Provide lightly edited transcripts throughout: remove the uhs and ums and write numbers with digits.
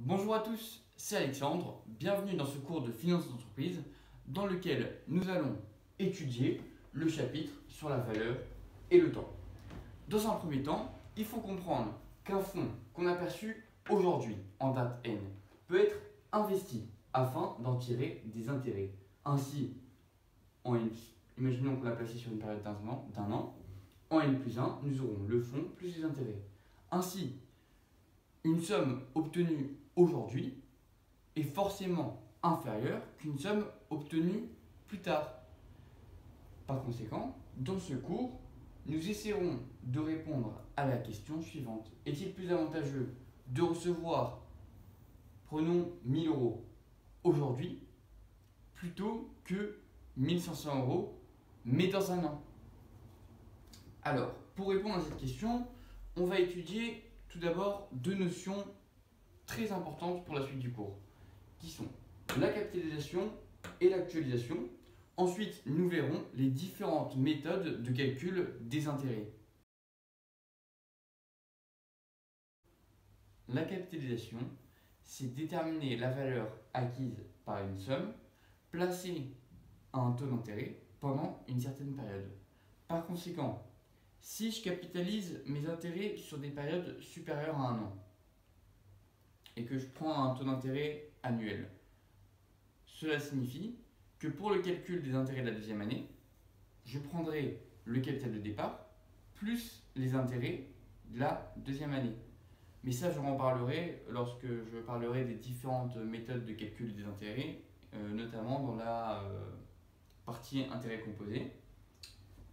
Bonjour à tous, c'est Alexandre, bienvenue dans ce cours de finance d'entreprise dans lequel nous allons étudier le chapitre sur la valeur et le temps. Dans un premier temps, il faut comprendre qu'un fonds qu'on a perçu aujourd'hui en date N peut être investi afin d'en tirer des intérêts. Ainsi, imaginons qu'on l'a placé sur une période d'un an, en N+1, nous aurons le fonds plus les intérêts. Ainsi, une somme obtenue aujourd'hui est forcément inférieure qu'une somme obtenue plus tard. Par conséquent, dans ce cours, nous essaierons de répondre à la question suivante. Est-il plus avantageux de recevoir, prenons 1000 euros aujourd'hui, plutôt que 1500 euros, mais dans un an? Alors, pour répondre à cette question, on va étudier tout d'abord deux notions très importantes pour la suite du cours, qui sont la capitalisation et l'actualisation. Ensuite, nous verrons les différentes méthodes de calcul des intérêts. La capitalisation, c'est déterminer la valeur acquise par une somme placée à un taux d'intérêt pendant une certaine période. Par conséquent, si je capitalise mes intérêts sur des périodes supérieures à un an et que je prends un taux d'intérêt annuel, cela signifie que pour le calcul des intérêts de la deuxième année, je prendrai le capital de départ plus les intérêts de la deuxième année. Mais ça, je en parlerai lorsque je parlerai des différentes méthodes de calcul des intérêts, notamment dans la partie intérêts composés.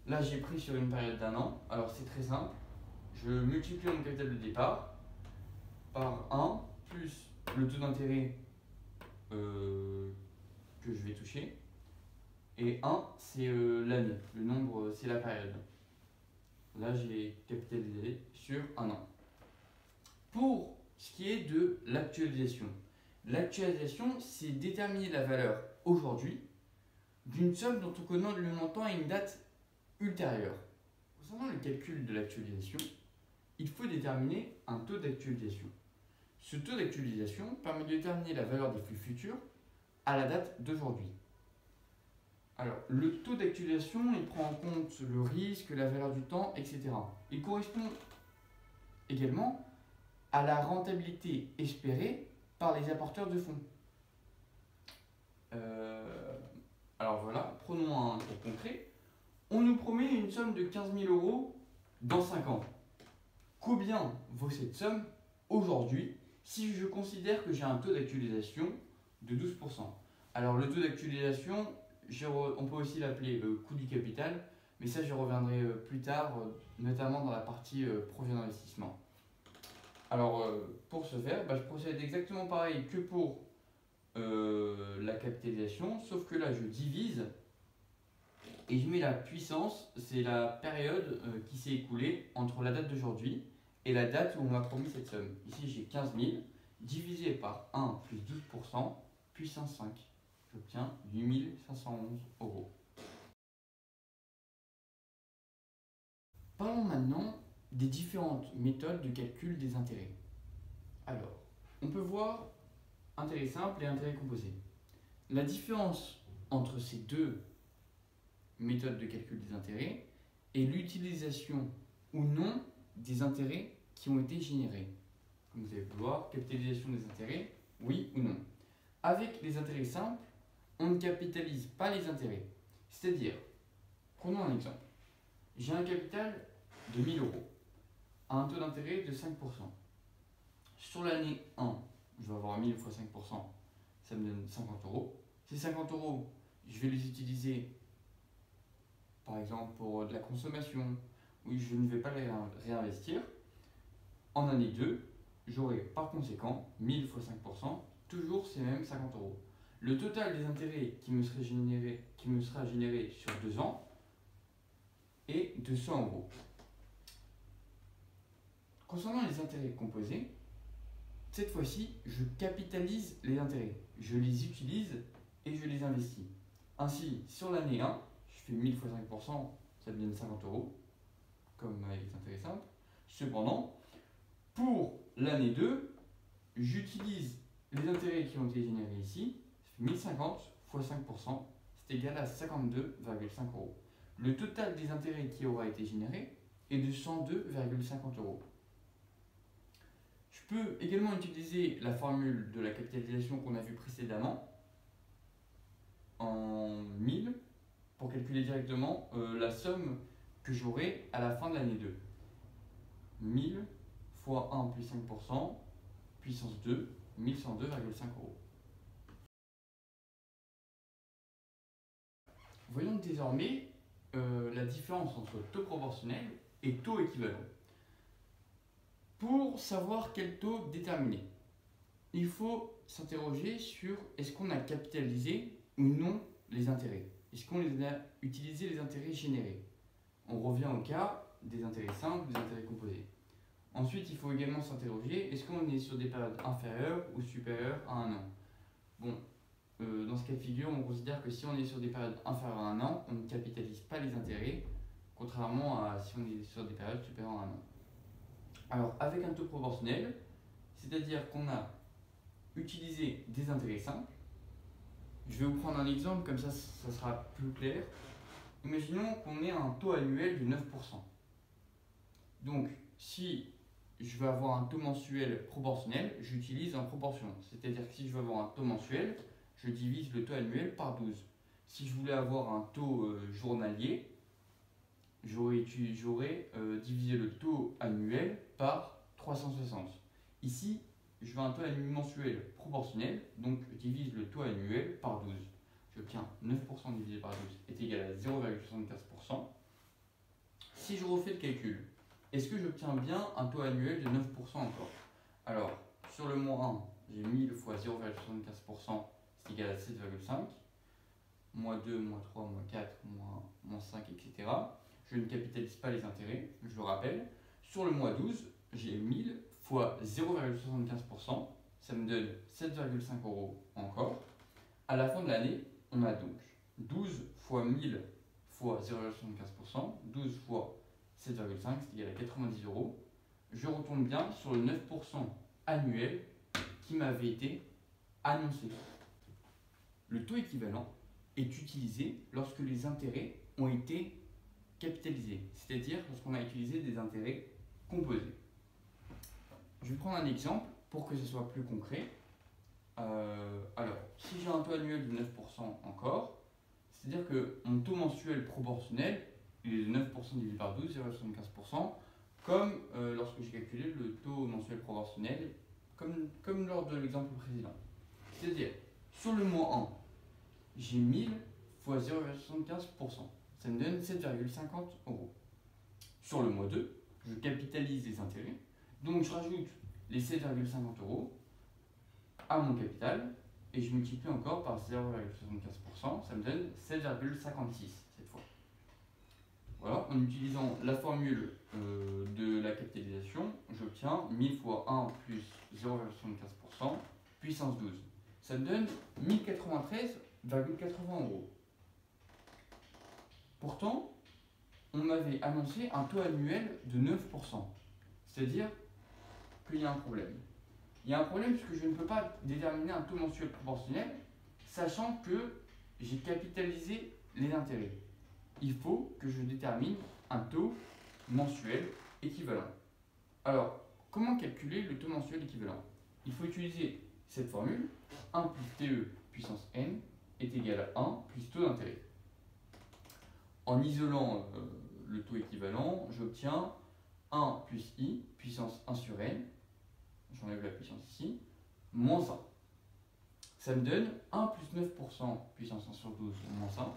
Là, j'ai pris sur une période d'un an. Alors, c'est très simple. Je multiplie mon capital de départ par 1 plus le taux d'intérêt que je vais toucher. Et 1, c'est l'année. Le nombre, c'est la période. Là, j'ai capitalisé sur un an. Pour ce qui est de l'actualisation, c'est déterminer la valeur aujourd'hui d'une somme dont on connaît le montant à une date ultérieure. Concernant le calcul de l'actualisation, il faut déterminer un taux d'actualisation. Ce taux d'actualisation permet de déterminer la valeur des flux futurs à la date d'aujourd'hui. Alors, le taux d'actualisation, il prend en compte le risque, la valeur du temps, etc. Il correspond également à la rentabilité espérée par les apporteurs de fonds. Alors voilà, prenons un cas concret. On nous promet une somme de 15 000 euros dans 5 ans. Combien vaut cette somme aujourd'hui si je considère que j'ai un taux d'actualisation de 12%? Alors le taux d'actualisation, on peut aussi l'appeler coût du capital, mais ça j'y reviendrai plus tard, notamment dans la partie projet d'investissement. Alors pour ce faire, je procède exactement pareil que pour la capitalisation, sauf que là je divise et je mets la puissance, c'est la période qui s'est écoulée entre la date d'aujourd'hui et la date où on m'a promis cette somme. Ici j'ai 15 000 divisé par 1 plus 12% puissance 5. J'obtiens 8 511 euros. Parlons maintenant des différentes méthodes de calcul des intérêts. Alors, on peut voir intérêt simple et intérêt composé. La différence entre ces deux méthodes de calcul des intérêts est l'utilisation ou non des intérêts qui ont été générés. Comme vous avez pu voir, capitalisation des intérêts, oui ou non. Avec les intérêts simples, on ne capitalise pas les intérêts. C'est-à-dire, prenons un exemple. J'ai un capital de 1000 euros à un taux d'intérêt de 5%. Sur l'année 1, je vais avoir 1000 fois 5%, ça me donne 50 euros. Ces 50 euros, je vais les utiliser par exemple pour de la consommation, où je ne vais pas les réinvestir. En année 2, j'aurai par conséquent 1000 fois 5%, toujours ces mêmes 50 euros. Le total des intérêts qui me sera généré sur 2 ans est 200 euros. Concernant les intérêts composés, cette fois-ci, je capitalise les intérêts. Je les utilise et je les investis. Ainsi, sur l'année 1, je fais 1000 fois 5%, ça me donne 50 euros, comme avec les intérêts simples. Cependant, pour l'année 2, j'utilise les intérêts qui ont été générés ici, 1050 fois 5%, c'est égal à 52,5 euros. Le total des intérêts qui aura été généré est de 102,50 euros. Je peux également utiliser la formule de la capitalisation qu'on a vue précédemment en 1000 pour calculer directement la somme que j'aurai à la fin de l'année 2. 1000 fois 1 plus 5%, puissance 2, 1102,5 euros. Voyons désormais la différence entre taux proportionnel et taux équivalent. Pour savoir quel taux déterminer, il faut s'interroger sur est-ce qu'on a capitalisé ou non les intérêts. Est-ce qu'on les a utilisés les intérêts générés? On revient au cas des intérêts simples ou des intérêts composés. Ensuite, il faut également s'interroger est-ce qu'on est sur des périodes inférieures ou supérieures à un an? Bon, dans ce cas de figure, on considère que si on est sur des périodes inférieures à un an, on ne capitalise pas les intérêts, contrairement à si on est sur des périodes supérieures à un an. Alors, avec un taux proportionnel, c'est-à-dire qu'on a utilisé des intérêts simples, je vais vous prendre un exemple, comme ça sera plus clair. Imaginons qu'on ait un taux annuel de 9%. Donc, si je veux avoir un taux mensuel proportionnel, j'utilise en proportion. C'est-à-dire que si je veux avoir un taux mensuel, je divise le taux annuel par 12. Si je voulais avoir un taux journalier, j'aurais divisé le taux annuel par 360. Ici, je veux un taux annuel mensuel proportionnel, donc je divise le taux annuel par 12. J'obtiens 9% divisé par 12 est égal à 0,75%. Si je refais le calcul, est-ce que j'obtiens bien un taux annuel de 9% encore? Alors, sur le mois 1, j'ai 1000 fois 0,75%, c'est égal à 7,5. Mois 2, mois 3, mois 4, mois 5, etc. Je ne capitalise pas les intérêts, je le rappelle. Sur le mois 12, j'ai 1000 fois 0,75%, ça me donne 7,5 euros encore. À la fin de l'année, on a donc 12 fois 1000 fois 0,75%, 12 fois 7,5, c'est égal à 90 euros. Je retombe bien sur le 9% annuel qui m'avait été annoncé. Le taux équivalent est utilisé lorsque les intérêts ont été capitalisés, c'est-à-dire lorsqu'on a utilisé des intérêts composés. Je vais prendre un exemple pour que ce soit plus concret. Alors, si j'ai un taux annuel de 9% encore, c'est-à-dire que mon taux mensuel proportionnel il est de 9% divisé par 12, 0,75%, comme lorsque j'ai calculé le taux mensuel proportionnel, comme lors de l'exemple précédent. C'est-à-dire, sur le mois 1, j'ai 1000 fois 0,75%. Ça me donne 7,50 euros. Sur le mois 2, je capitalise les intérêts. Donc je rajoute les 7,50 euros à mon capital et je multiplie encore par 0,75%. Ça me donne 7,56 cette fois. Voilà, en utilisant la formule de la capitalisation, j'obtiens 1000 fois 1 plus 0,75% puissance 12. Ça me donne 1093,80 euros. Pourtant, on m'avait annoncé un taux annuel de 9%. C'est-à-dire qu'il y a un problème. Il y a un problème puisque je ne peux pas déterminer un taux mensuel proportionnel, sachant que j'ai capitalisé les intérêts. Il faut que je détermine un taux mensuel équivalent. Alors, comment calculer le taux mensuel équivalent? Il faut utiliser cette formule. 1 plus TE puissance n est égal à 1 plus taux d'intérêt. En isolant le taux équivalent, j'obtiens 1 plus i puissance 1 sur n, j'enlève la puissance ici, moins 1. Ça me donne 1 plus 9% puissance 1 sur 12 moins 1.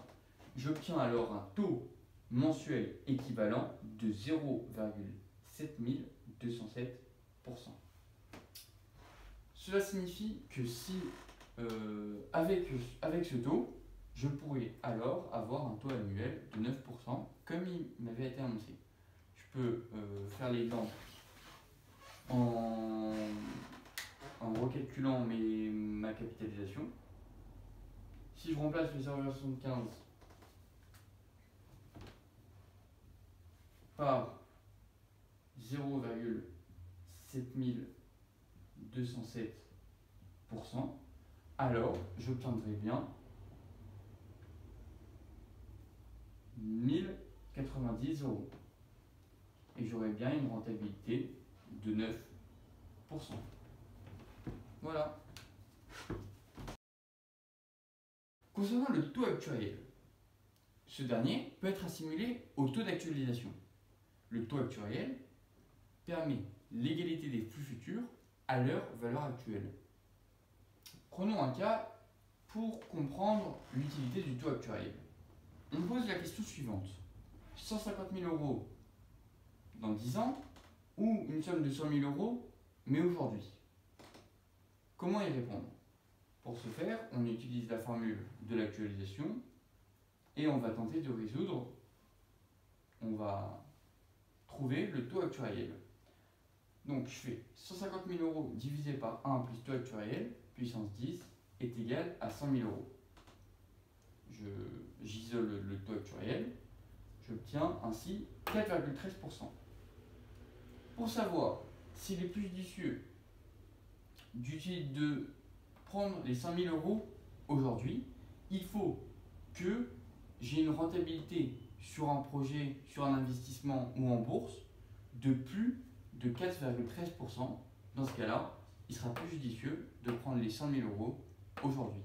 J'obtiens alors un taux mensuel équivalent de 0,7207%. Cela signifie que si, avec ce taux, je pourrais alors avoir un taux annuel de 9% comme il m'avait été annoncé. Je peux faire l'exemple en recalculant ma capitalisation. Si je remplace le 0,75 par 0,7207%, 207%, alors j'obtiendrai bien 1090 euros. Et j'aurai bien une rentabilité de 9%. Voilà. Concernant le taux actuariel, ce dernier peut être assimilé au taux d'actualisation. Le taux actuariel permet l'égalité des flux futurs à leur valeur actuelle. Prenons un cas pour comprendre l'utilité du taux actuariel. On pose la question suivante. 150 000 euros dans 10 ans ou une somme de 100 000 euros mais aujourd'hui. Comment y répondre? Pour ce faire, on utilise la formule de l'actualisation et on va tenter de résoudre. On va trouver le taux actuariel. Donc je fais 150 000 euros divisé par 1 plus taux actuariel, puissance 10, est égal à 100 000 euros. J'isole le taux actuariel, j'obtiens ainsi 4,13%. Pour savoir s'il est plus judicieux de prendre les 100 000 euros aujourd'hui, il faut que j'ai une rentabilité sur un projet, sur un investissement ou en bourse de plus de 4,13%. Dans ce cas-là, il sera plus judicieux de prendre les 100 000 euros aujourd'hui.